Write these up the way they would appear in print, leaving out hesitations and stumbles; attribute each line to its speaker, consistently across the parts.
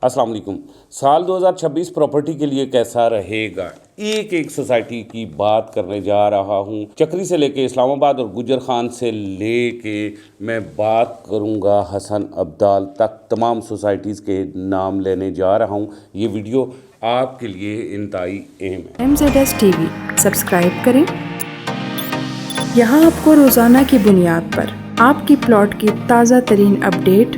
Speaker 1: अस्सलाम वालेकुम। साल 2026 प्रॉपर्टी के लिए कैसा रहेगा, एक एक सोसाइटी की बात करने जा रहा हूँ। चक्री से लेके इस्लामाबाद और गुजर खान से लेके मैं बात करूँगा हसन अब्दाल तक, तमाम सोसाइटीज़ के नाम लेने जा रहा हूँ। ये वीडियो आपके लिए इंतहाई अहम है।
Speaker 2: MZS TV सब्सक्राइब करें। यहाँ आपको रोज़ाना की बुनियाद पर आपकी प्लॉट की ताज़ा तरीन अपडेट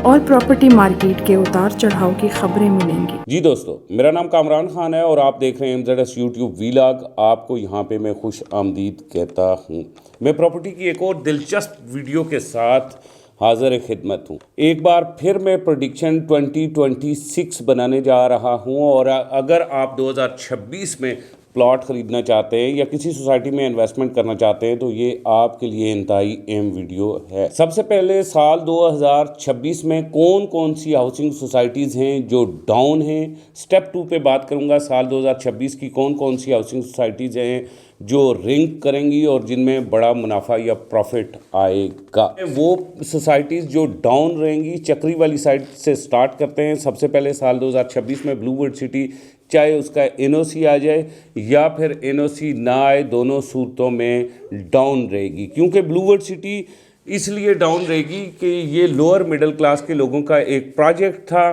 Speaker 2: और प्रॉपर्टी मार्केट के उतार चढ़ाव की खबरें मिलेंगी।
Speaker 1: जी दोस्तों, मेरा नाम कामरान खान है और आप देख रहे हैं MZS यूट्यूब वीलॉग। आपको यहाँ पे मैं खुश आमदीद कहता हूँ। मैं प्रॉपर्टी की एक और दिलचस्प वीडियो के साथ हाजिर खिदमत हूँ। एक बार फिर मैं प्रेडिक्शन 2026 बनाने जा रहा हूँ और अगर आप 2026 में प्लॉट ख़रीदना चाहते हैं या किसी सोसाइटी में इन्वेस्टमेंट करना चाहते हैं तो ये आपके लिए इंतहाई अहम वीडियो है। सबसे पहले साल 2026 में कौन कौन सी हाउसिंग सोसाइटीज़ हैं जो डाउन हैं, स्टेप 2 पे बात करूँगा। साल 2026 की कौन कौन सी हाउसिंग सोसाइटीज़ हैं जो रिंक करेंगी और जिनमें बड़ा मुनाफा या प्रॉफिट आएगा। वो सोसाइटीज़ जो डाउन रहेंगी, चक्री वाली साइड से स्टार्ट करते हैं। सबसे पहले साल 2026 में ब्लूवर्ड सिटी, चाहे उसका NOC आ जाए या फिर NOC ना आए, दोनों सूरतों में डाउन रहेगी। क्योंकि ब्लूवर्ड सिटी इसलिए डाउन रहेगी कि ये लोअर मिडिल क्लास के लोगों का एक प्रोजेक्ट था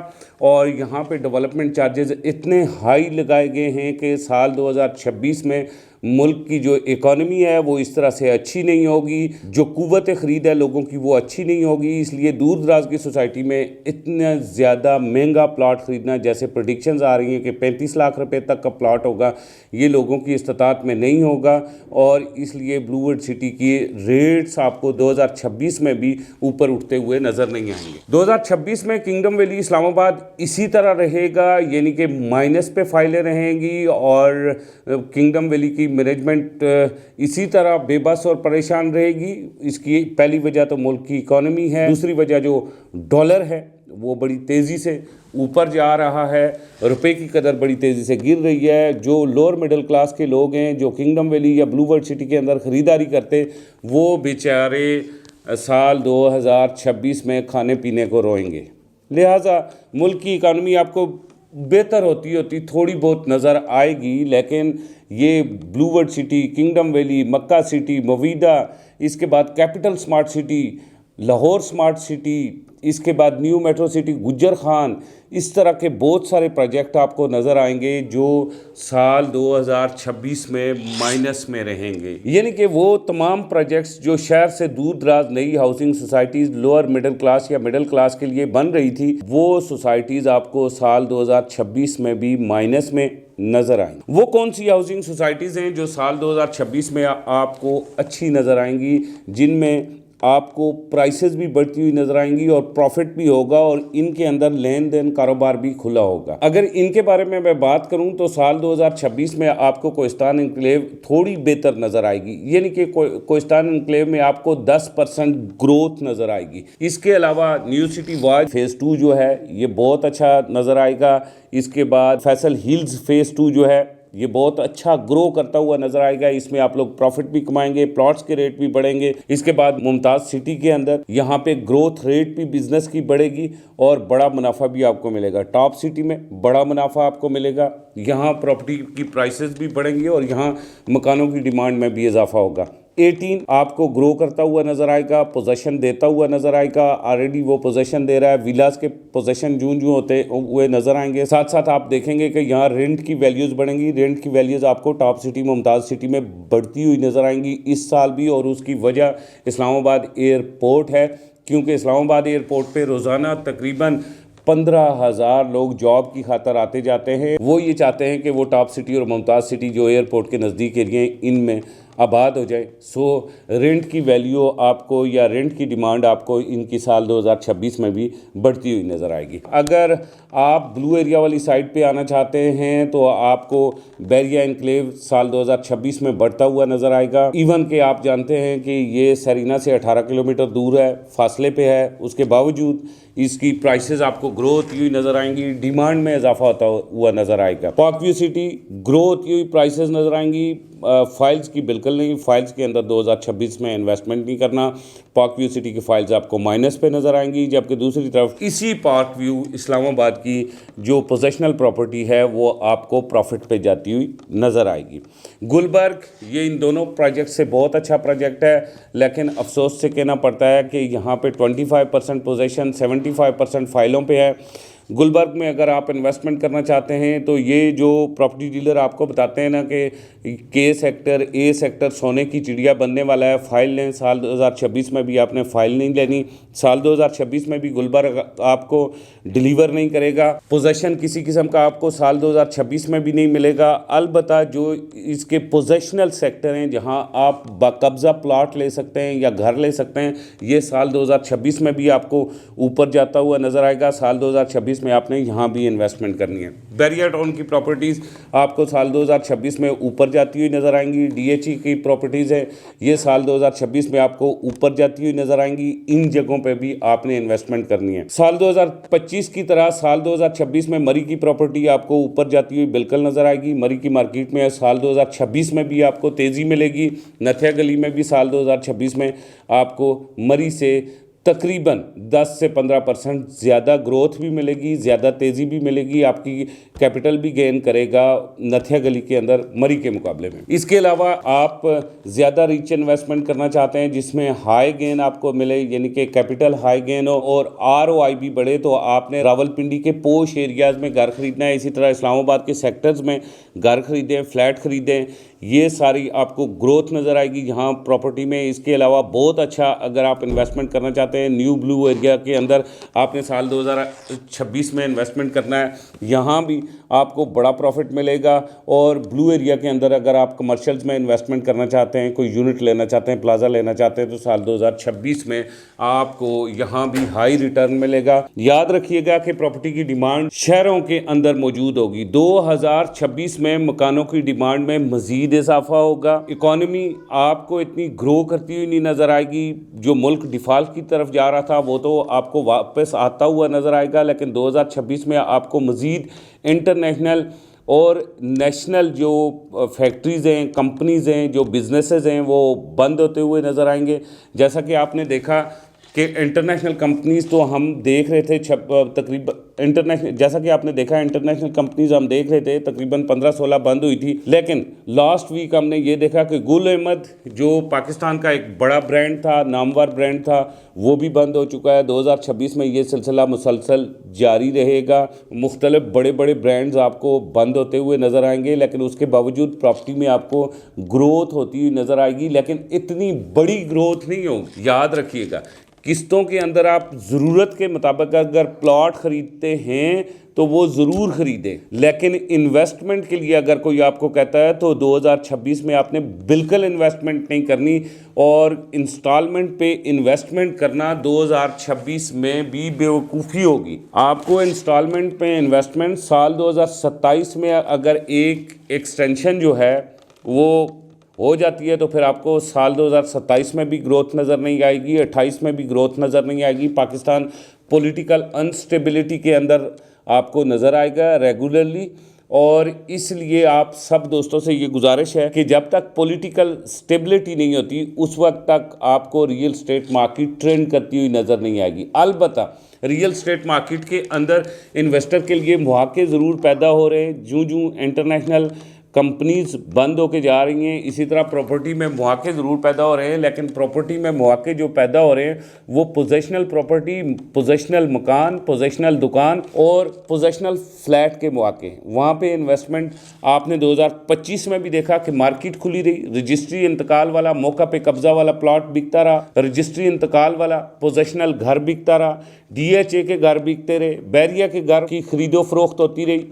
Speaker 1: और यहाँ पे डेवलपमेंट चार्जेस इतने हाई लगाए गए हैं कि साल 2026 में मुल्क की जो इकॉनमी है वो इस तरह से अच्छी नहीं होगी, जो कुव्वत ख़रीद है लोगों की वो अच्छी नहीं होगी। इसलिए दूर दराज की सोसाइटी में इतना ज़्यादा महंगा प्लॉट ख़रीदना, जैसे प्रेडिक्शंस आ रही हैं कि 35 लाख रुपए तक का प्लॉट होगा, ये लोगों की इस्तात में नहीं होगा और इसलिए ब्लूवर्ड सिटी की रेट्स आपको 2026 में भी ऊपर उठते हुए नज़र नहीं आएंगे। 2026 में किंगडम वैली इस्लामाबाद इसी तरह रहेगा, यानी कि माइनस पे फाइलें रहेंगी और किंगडम वैली की मैनेजमेंट इसी तरह बेबस और परेशान रहेगी। इसकी पहली वजह तो मुल्क की इकॉनमी है, दूसरी वजह जो डॉलर है वो बड़ी तेज़ी से ऊपर जा रहा है, रुपए की कदर बड़ी तेज़ी से गिर रही है। जो लोअर मिडिल क्लास के लोग हैं जो किंगडम वैली या ब्लूवर्ड सिटी के अंदर ख़रीदारी करते, वो बेचारे साल 2026 में खाने पीने को रोएंगे। लिहाजा मुल्क की इकॉनमी आपको बेहतर होती थोड़ी बहुत नज़र आएगी, लेकिन ये ब्लूवर्ड सिटी, किंगडम वैली, मक्का सिटी, मवीदा, इसके बाद capital smart city, Lahore smart city, इसके बाद न्यू मेट्रो सिटी, गुजर खान, इस तरह के बहुत सारे प्रोजेक्ट आपको नज़र आएंगे जो साल 2026 में माइनस में रहेंगे। यानी कि वो तमाम प्रोजेक्ट्स जो शहर से दूर दराज नई housing societies lower middle class या मिडिल क्लास के लिए बन रही थी, वो सोसाइटीज़ आपको साल 2026 में भी माइनस में नज़र आएंगी। वो कौन सी हाउसिंग सोसाइटीज़ हैं जो साल 2026 में आपको अच्छी नज़र आएंगी, जिनमें आपको प्राइसेस भी बढ़ती हुई नज़र आएंगी और प्रॉफिट भी होगा और इनके अंदर लेन देन कारोबार भी खुला होगा। अगर इनके बारे में मैं बात करूं तो साल 2026 में आपको कोहिस्तान इनक्लेव थोड़ी बेहतर नज़र आएगी, यानी कि कोहिस्तान इनक्लेव में आपको 10% ग्रोथ नज़र आएगी। इसके अलावा न्यू सिटी वाइड फेज़ 2 जो है ये बहुत अच्छा नज़र आएगा। इसके बाद फैसल हिल्स फेज़ 2 जो है ये बहुत अच्छा ग्रो करता हुआ नजर आएगा। इसमें आप लोग प्रॉफिट भी कमाएंगे, प्लॉट्स के रेट भी बढ़ेंगे। इसके बाद मुमताज़ सिटी के अंदर यहाँ पे ग्रोथ रेट भी बिजनेस की बढ़ेगी और बड़ा मुनाफा भी आपको मिलेगा। टॉप सिटी में बड़ा मुनाफा आपको मिलेगा, यहाँ प्रॉपर्टी की प्राइसेस भी बढ़ेंगी और यहाँ मकानों की डिमांड में भी इजाफा होगा। 18 आपको ग्रो करता हुआ नज़र आएगा, पोजेशन देता हुआ नज़र आएगा, ऑलरेडी वो पोजेशन दे रहा है। विलास के पोजेशन जून होते हुए नज़र आएंगे। साथ साथ आप देखेंगे कि यहाँ रेंट की वैल्यूज़ बढ़ेंगी। रेंट की वैल्यूज़ आपको टॉप सिटी मुमताज़ सिटी में बढ़ती हुई नज़र आएंगी इस साल भी, और उसकी वजह इस्लामाबाद एयरपोर्ट है, क्योंकि इस्लामाबाद एयरपोर्ट पर रोज़ाना तकरीबन 15,000 लोग जॉब की खातर आते जाते हैं। वो ये चाहते हैं कि वो टॉप सिटी और मुमताज़ सिटी जो एयरपोर्ट के नज़दीक एरिया इनमें आबाद हो जाए। सो रेंट की वैल्यू आपको या रेंट की डिमांड आपको इनकी साल 2026 में भी बढ़ती हुई नज़र आएगी। अगर आप ब्लू एरिया वाली साइड पे आना चाहते हैं तो आपको बैरिया इनक्लेव साल 2026 में बढ़ता हुआ नज़र आएगा। इवन कि आप जानते हैं कि ये सरीना से 18 किलोमीटर दूर है, फासले पे है, उसके बावजूद इसकी प्राइसेस आपको ग्रो होती हुई नज़र आएंगी, डिमांड में इजाफा होता हुआ नज़र आएगा। पार्कव्यू सिटी ग्रो होती हुई प्राइसेस नज़र आएंगी, फाइल्स की बिल्कुल बिल्कुल नहीं। फाइल्स के अंदर 2026 में इन्वेस्टमेंट नहीं करना। पार्क व्यू सिटी की फाइल्स आपको माइनस पे नज़र आएंगी, जबकि दूसरी तरफ इसी पार्क व्यू इस्लामाबाद की जो पोजेशनल प्रॉपर्टी है वो आपको प्रॉफिट पे जाती हुई नज़र आएगी। गुलबर्ग, ये इन दोनों प्रोजेक्ट से बहुत अच्छा प्रोजेक्ट है, लेकिन अफसोस से कहना पड़ता है कि यहाँ पे 25% पोजेशन 75% फाइलों पे है। गुलबर्ग में अगर आप इन्वेस्टमेंट करना चाहते हैं तो ये जो प्रॉपर्टी डीलर आपको बताते हैं ना कि के सेक्टर, ए सेक्टर सोने की चिड़िया बनने वाला है, फाइल लें। साल 2026 में भी आपने फाइल नहीं लेनी। साल 2026 में भी गुलबर्ग आपको डिलीवर नहीं करेगा। पोजेशन किसी किस्म का आपको साल 2026 में भी नहीं मिलेगा। अलबत्ता जो इसके पोजेशनल सेक्टर हैं जहां आप बाकब्जा प्लॉट ले सकते हैं या घर ले सकते हैं, ये साल 2026 में भी आपको ऊपर जाता हुआ नज़र आएगा। साल 2026 में आपने यहाँ भी इन्वेस्टमेंट करनी है। बैरिया टाउन की प्रॉपर्टीज़ आपको साल 2026 में ऊपर जाती हुई नज़र आएंगी। डीएचई की प्रॉपर्टीज़ हैं, ये साल 2026 में आपको ऊपर जाती हुई नज़र आएंगी। इन जगहों पे भी आपने इन्वेस्टमेंट करनी है। साल 2025 की तरह साल 2026 में मरी की प्रॉपर्टी आपको ऊपर जाती हुई बिल्कुल नज़र आएगी। मरी की मार्केट में साल 2026 में भी आपको तेज़ी मिलेगी। नथिया गली में भी साल 2026 में आपको मरी से तकरीबन 10 से 15% ज़्यादा ग्रोथ भी मिलेगी, ज़्यादा तेज़ी भी मिलेगी। आपकी कैपिटल भी गेन करेगा नथिया गली के अंदर मरी के मुकाबले में। इसके अलावा आप ज़्यादा रिच इन्वेस्टमेंट करना चाहते हैं जिसमें हाई गेन आपको मिले, यानी कि कैपिटल हाई गेन हो और ROI भी बढ़े, तो आपने रावलपिंडी के पोश एरियाज़ में घर खरीदना है। इसी तरह इस्लामाबाद के सेक्टर्स में घर खरीदें, फ्लैट खरीदें, ये सारी आपको ग्रोथ नज़र आएगी यहाँ प्रॉपर्टी में। इसके अलावा बहुत अच्छा अगर आप इन्वेस्टमेंट करना चाहते हैं न्यू ब्लू एरिया के अंदर, आपने साल 2026 में इन्वेस्टमेंट करना है। यहाँ भी आपको बड़ा प्रॉफिट मिलेगा। और ब्लू एरिया के अंदर अगर आप कमर्शियल्स में इन्वेस्टमेंट करना चाहते हैं, कोई यूनिट लेना चाहते हैं, प्लाजा लेना चाहते हैं, तो साल 2026 में आपको यहाँ भी हाई रिटर्न मिलेगा। याद रखिएगा कि प्रॉपर्टी की डिमांड शहरों के अंदर मौजूद होगी। 2026 में मकानों की डिमांड में मजीद इजाफा होगा। इकॉनमी आपको इतनी ग्रो करती हुई नहीं नज़र आएगी। जो मुल्क डिफॉल्ट की तरफ जा रहा था वो तो आपको वापस आता हुआ नज़र आएगा, लेकिन 2026 में आपको मजीद इंटरनेशनल और नेशनल जो फैक्ट्रीज़ हैं, कंपनीज़ हैं, जो बिजनेसेस हैं, वो बंद होते हुए नज़र आएंगे। जैसा कि आपने देखा कि इंटरनेशनल कंपनीज़ तो हम देख रहे थे तकरीबन जैसा कि आपने देखा इंटरनेशनल कंपनीज़ हम देख रहे थे तकरीबन 15-16 बंद हुई थी, लेकिन लास्ट वीक हमने ये देखा कि गुल अहमद जो पाकिस्तान का एक बड़ा ब्रांड था, नामवर ब्रांड था, वो भी बंद हो चुका है। 2026 में ये सिलसिला मुसलसल जारी रहेगा। मुख्तलिफ बड़े बड़े ब्रांड्स आपको बंद होते हुए नज़र आएंगे, लेकिन उसके बावजूद प्रॉपर्टी में आपको ग्रोथ होती हुई नज़र आएगी, लेकिन इतनी बड़ी ग्रोथ नहीं होगी। याद रखिएगा, किस्तों के अंदर आप ज़रूरत के मुताबिक अगर प्लॉट ख़रीदते हैं तो वो ज़रूर ख़रीदें, लेकिन इन्वेस्टमेंट के लिए अगर कोई आपको कहता है तो 2026 में आपने बिल्कुल इन्वेस्टमेंट नहीं करनी। और इंस्टॉलमेंट पे इन्वेस्टमेंट करना 2026 में भी बेवकूफ़ी होगी। आपको इंस्टॉलमेंट पे इन्वेस्टमेंट साल 2027 में अगर एक एक्सटेंशन जो है वो हो जाती है तो फिर आपको साल 2027 में भी ग्रोथ नज़र नहीं आएगी, 28 में भी ग्रोथ नज़र नहीं आएगी। पाकिस्तान पॉलिटिकल अनस्टेबिलिटी के अंदर आपको नज़र आएगा रेगुलरली। और इसलिए आप सब दोस्तों से ये गुजारिश है कि जब तक पॉलिटिकल स्टेबिलिटी नहीं होती उस वक्त तक आपको रियल स्टेट मार्केट ट्रेंड करती हुई नज़र नहीं आएगी। अलबत्ता रियल स्टेट मार्केट के अंदर इन्वेस्टर के लिए मौके ज़रूर पैदा हो रहे हैं। जूँ इंटरनेशनल कंपनीज़ बंद होके जा रही हैं, इसी तरह प्रॉपर्टी में मौके ज़रूर पैदा हो रहे हैं, लेकिन प्रॉपर्टी में मौके जो पैदा हो रहे हैं वो पोजेशनल प्रॉपर्टी, पोजेशनल मकान, पोजेशनल दुकान और पोजेशनल फ्लैट के मौके। वहाँ पे इन्वेस्टमेंट आपने 2025 में भी देखा कि मार्केट खुली रही। रजिस्ट्री इंतकाल वाला, मौका पे कब्जा वाला प्लॉट बिकता रहा, रजिस्ट्री इंतकाल वाला पोजेशनल घर बिकता रहा, DHA के घर बिकते रहे, बैरिया के घर की खरीदो फरोख्त होती रही।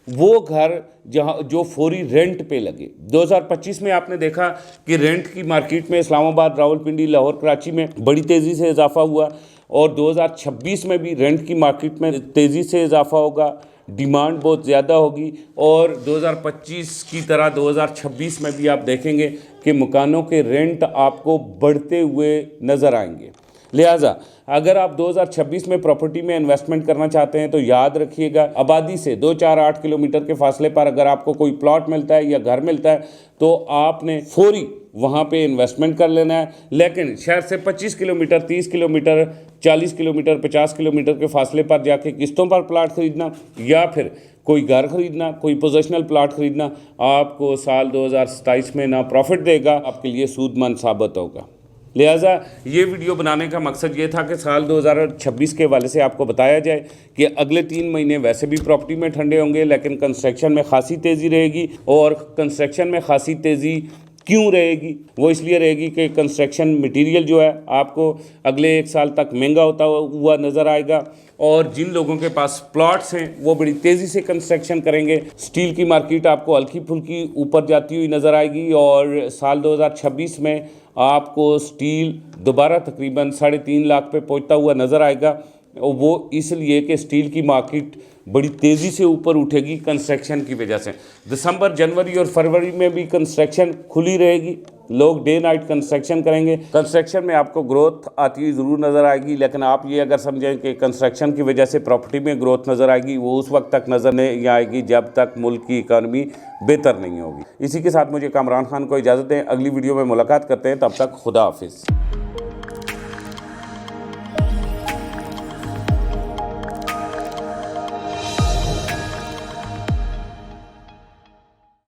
Speaker 1: वो घर जहाँ जो फौरी रेंट पे लगे। 2025 में आपने देखा कि रेंट की मार्केट में इस्लामाबाद, रावलपिंडी, लाहौर, कराची में बड़ी तेज़ी से इजाफा हुआ और 2026 में भी रेंट की मार्केट में तेज़ी से इजाफा होगा। डिमांड बहुत ज़्यादा होगी और 2025 की तरह 2026 में भी आप देखेंगे कि मकानों के रेंट आपको बढ़ते हुए नज़र आएंगे। लिहाजा अगर आप 2026 में प्रॉपर्टी में इन्वेस्टमेंट करना चाहते हैं तो याद रखिएगा, आबादी से 2-4-8 किलोमीटर के फासले पर अगर आपको कोई प्लॉट मिलता है या घर मिलता है तो आपने फौरी वहाँ पे इन्वेस्टमेंट कर लेना है। लेकिन शहर से 25 किलोमीटर, 30 किलोमीटर, 40 किलोमीटर, 50 किलोमीटर के फासले पर जाके किस्तों पर प्लाट खरीदना या फिर कोई घर खरीदना, कोई पोजेशनल प्लाट खरीदना आपको साल 2027 में ना प्रॉफिट देगा, आपके लिए सूदमंद साबित होगा। लिहाजा ये वीडियो बनाने का मकसद ये था कि साल 2026 के हवाले से आपको बताया जाए कि अगले 3 महीने वैसे भी प्रॉपर्टी में ठंडे होंगे, लेकिन कंस्ट्रक्शन में खासी तेज़ी रहेगी। और कंस्ट्रक्शन में खासी तेज़ी क्यों रहेगी? वो इसलिए रहेगी कि कंस्ट्रक्शन मटेरियल जो है आपको अगले 1 साल तक महंगा होता हुआ नज़र आएगा, और जिन लोगों के पास प्लॉट्स हैं वो बड़ी तेज़ी से कंस्ट्रक्शन करेंगे। स्टील की मार्केट आपको हल्की फुल्की ऊपर जाती हुई नज़र आएगी, और साल 2026 में आपको स्टील दोबारा तकरीबन 3.5 लाख पे पहुंचता हुआ नज़र आएगा। और वो इसलिए कि स्टील की मार्केट बड़ी तेज़ी से ऊपर उठेगी कंस्ट्रक्शन की वजह से। दिसंबर, जनवरी और फरवरी में भी कंस्ट्रक्शन खुली रहेगी, लोग डे नाइट कंस्ट्रक्शन करेंगे। कंस्ट्रक्शन में आपको ग्रोथ आती हुई ज़रूर नज़र आएगी, लेकिन आप ये अगर समझें कि कंस्ट्रक्शन की वजह से प्रॉपर्टी में ग्रोथ नज़र आएगी, वो उस वक्त तक नज़र नहीं आएगी जब तक मुल्क की इकानमी बेहतर नहीं होगी। इसी के साथ मुझे कामरान खान को इजाज़त दें। अगली वीडियो में मुलाकात करते हैं, तब तक खुदा हाफिज़।